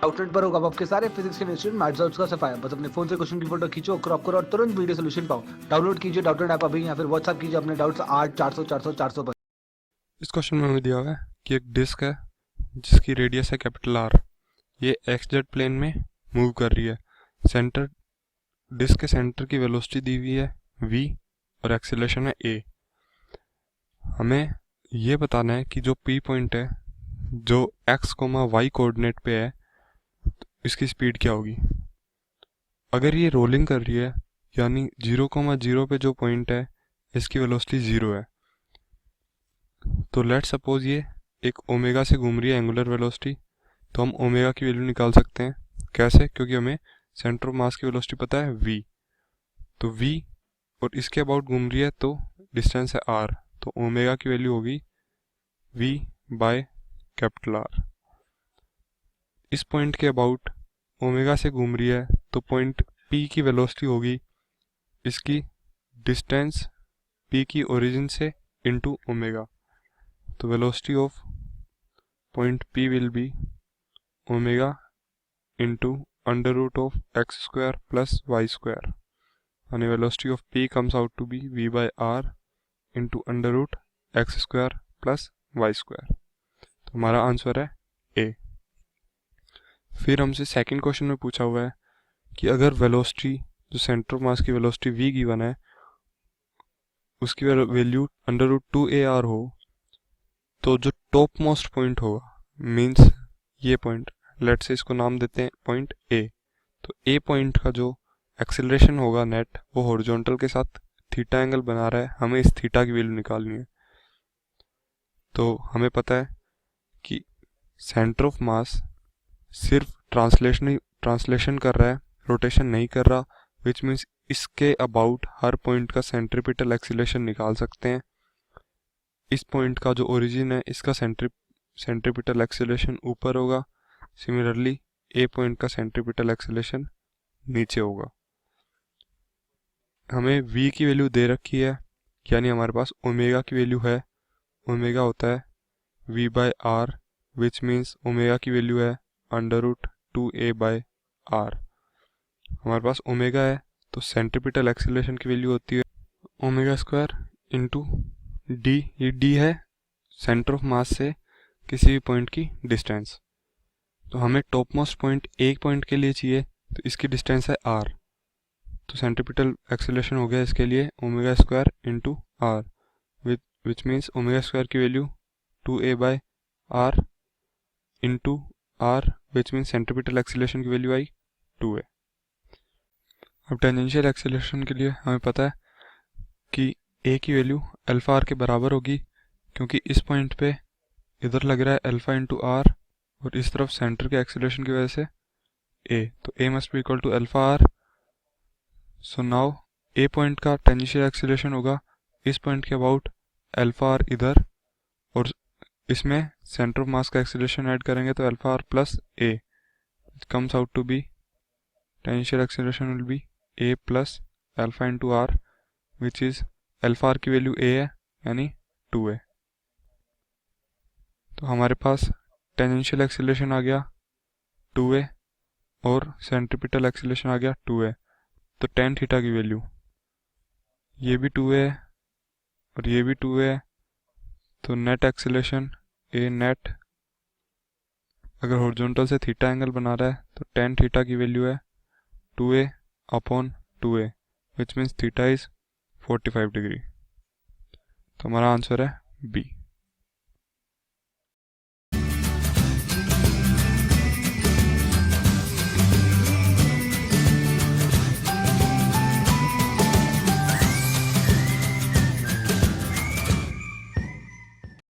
Outlet पर होगा आपके सारे फिजिक्स के इंस्टीट्यूट मैथ्स और उसका सफाया। बस अपने फोन से क्वेश्चन की फोटो खींचो, क्रॉप करो और तुरंत वीडियो सोल्यूशन पाओ। डाउनलोड कीजिए डाउटनेट ऐप अभी या फिर व्हाट्सएप कीजिए अपने डाउट्स 8 400 400 400 पर। इस क्वेश्चन में हमें दिया हुआ है कि एक डिस्क है जिसकी रेडियस है कैपिटल आर। ये एक्स जेड प्लेन में मूव कर रही है। सेंटर डिस्क के सेंटर की वेलोसिटी दी हुई है v और एक्सीलरेशन है a। हमें ये बताना है कि जो p पॉइंट है जो x, y कोऑर्डिनेट पे है तो इसकी स्पीड क्या होगी। अगर ये रोलिंग कर रही है यानी 0,0 पे जो पॉइंट है इसकी वेलोसिटी 0 है, तो लेट सपोज ये एक ओमेगा से घूम रही है एंगुलर वेलोसिटी, तो हम ओमेगा की वैल्यू निकाल सकते हैं। कैसे? क्योंकि हमें सेंटर ऑफ मास की वेलोसिटी पता है v, तो v और इसके अबाउट घूम रही है तो डिस्टेंस है r, तो ओमेगा की वैल्यू होगी v बाय कैपिटल R। इस पॉइंट के अबाउट ओमेगा से घूम रही है तो पॉइंट p की वेलोसिटी होगी इसकी डिस्टेंस p की ओरिजिन से इनटू ओमेगा, तो velocity of point p will be omega into under root of x square plus y square, and the velocity of p comes out to be v by r into under root x square plus y square। तो हमारा answer है ए। फिर हमसे second question में पूछा हुआ है कि अगर वेलोसिटी जो सेंटर ऑफ मास की वेलोसिटी v गिवन है उसकी वैल्यू अंडर रूट 2ar हो, तो जो टॉप मोस्ट पॉइंट होगा मीन्स ये पॉइंट, लेट से इसको नाम देते हैं पॉइंट ए, तो ए पॉइंट का जो एक्सेलरेशन होगा नेट वो हॉरिजॉन्टल के साथ थीटा एंगल बना रहा है। हमें इस थीटा की वैल्यू निकालनी है। तो हमें पता है कि सेंटर ऑफ मास सिर्फ ट्रांसलेशन कर रहा है, रोटेशन नहीं कर रहा, विच मीन्स इसके अबाउट हर पॉइंट का सेंट्रीपिटल एक्सीलरेशन निकाल सकते हैं। इस पॉइंट का जो ओरिजिन है इसका सेंट्रीपिटल एक्सीलरेशन ऊपर होगा, सिमिलरली ए पॉइंट का सेंट्रीपिटल एक्सीलरेशन नीचे होगा। हमें v की वैल्यू दे रखी है यानी हमारे पास ओमेगा की वैल्यू है। ओमेगा होता है v by R, which means omega की वैल्यू है under root 2a by R. हमारे पास ओमेगा है तो सेंट्रीपिटल एक्सीलरेशन की वैल्यू होती है ओमेगा स्क्वायर इंटू डी। ये डी है सेंटर ऑफ मास से किसी भी पॉइंट की डिस्टेंस। तो हमें टॉप मोस्ट पॉइंट एक पॉइंट के लिए चाहिए तो इसकी डिस्टेंस है आर, तो सेंट्रीपिटल एक्सीलरेशन हो गया इसके लिए omega square into R, which means omega square की value 2a by R into R, which means centripetal acceleration की वैल्यू आई 2a। अब टेंजेंशियल एक्सीलरेशन के लिए हमें पता है कि a की वैल्यू अल्फा आर के बराबर होगी, क्योंकि इस पॉइंट पे इधर लग रहा है अल्फा इंटू आर और इस तरफ सेंटर के एक्सीलरेशन की वजह से a, तो a must be equal to alpha R. So now A point का टेंजेंशियल एक्सीलरेशन होगा इस पॉइंट के अबाउट अल्फा आर इधर, और इसमें सेंटर ऑफ मास का एक्सीलरेशन ऐड करेंगे तो alpha R plus A comes out to be tangential acceleration will be A plus alpha into R, which is alpha R की वैल्यू ए है यानी 2 है। तो हमारे पास टेंजेंशियल एक्सीलरेशन आ गया 2a और सेंट्रीपिटल एक्सीलरेशन आ गया 2a, तो टेन थीटा की वैल्यू ये भी 2a है और ये भी 2a है, तो नेट एक्सीलरेशन ए नेट अगर हॉरिजॉन्टल से थीटा एंगल बना रहा है तो टेन थीटा की वैल्यू है 2a upon 2a, which means theta is 45 degree. तो हमारा आंसर है बी।